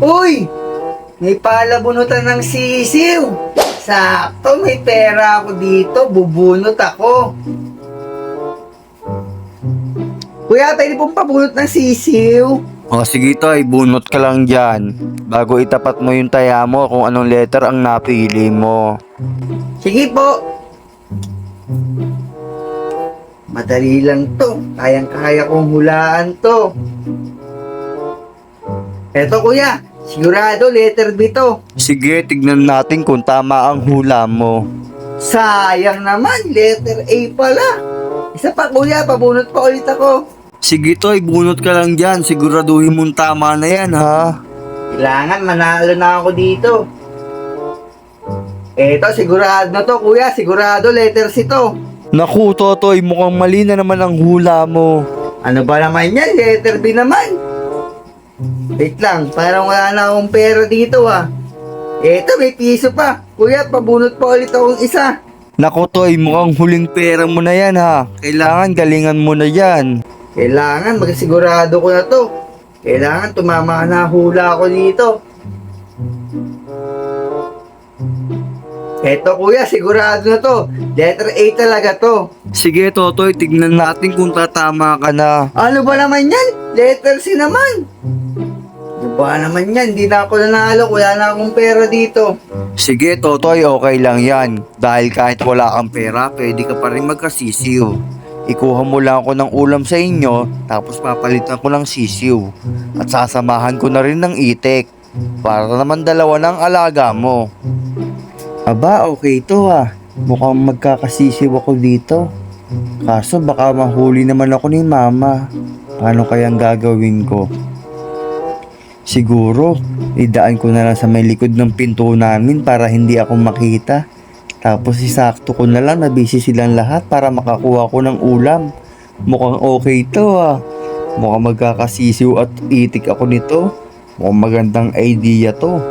Uy! May palabunutan ng sisiw. Sakto, may pera ako dito. Bubunot ako. Kuya, pwede pong pabunot ng sisiw. O sige Toy, bunot ka lang dyan. Bago itapat mo yung taya mo kung anong letter ang napili mo. Sige po. Madali lang to. Kayang-kaya kong hulaan to. Eto kuya, sigurado letter B to. Sige, tignan natin kung tama ang hula mo. Sayang naman, letter A pala. Isa pa kuya, pabunot pa ulit ako. Sige Toy, bunot ka lang dyan. Siguraduhin mong tama na yan ha. Kailangan manalo na ako dito. Eto, sigurado na to kuya, sigurado letter C to. Naku Totoy, mukhang mali na naman ang hula mo. Ano ba naman yan, letter B naman. Wait lang, parang wala na akong pera dito ah. Eto, may piso pa. Kuya, pabunot pa ulit akong isa. Naku Toy, mukhang huling pera mo na yan ha. Kailangan galingan mo na yan. Kailangan magsigurado ko na to. Kailangan tumama na hula ko dito. Eto kuya, sigurado na to. Letter A talaga to. Sige Totoy, tignan natin kung tatama ka na. Ano ba naman yan? Letter C naman. Ano ba naman yan? Hindi na ako nanalo. Wala na akong pera dito. Sige Totoy, okay lang yan. Dahil kahit wala kang pera, pwede ka pa rin magkasisiw. Ikuha mo lang ako ng ulam sa inyo, tapos papalitan ko ng sisiw. At sasamahan ko na rin ng itik, para naman dalawa ng alaga mo. Aba, okay to ha. Mukhang magkakasisiw ako dito. Kaso baka mahuli naman ako ni mama. Paano kayang gagawin ko? Siguro, idaan ko na lang sa may likod ng pinto namin para hindi ako makita. Tapos isakto ko na lang na busy silang lahat para makakuha ko ng ulam. Mukhang okay to ah. Mukhang magkakasisiw at itik ako nito. Mukhang magandang idea to.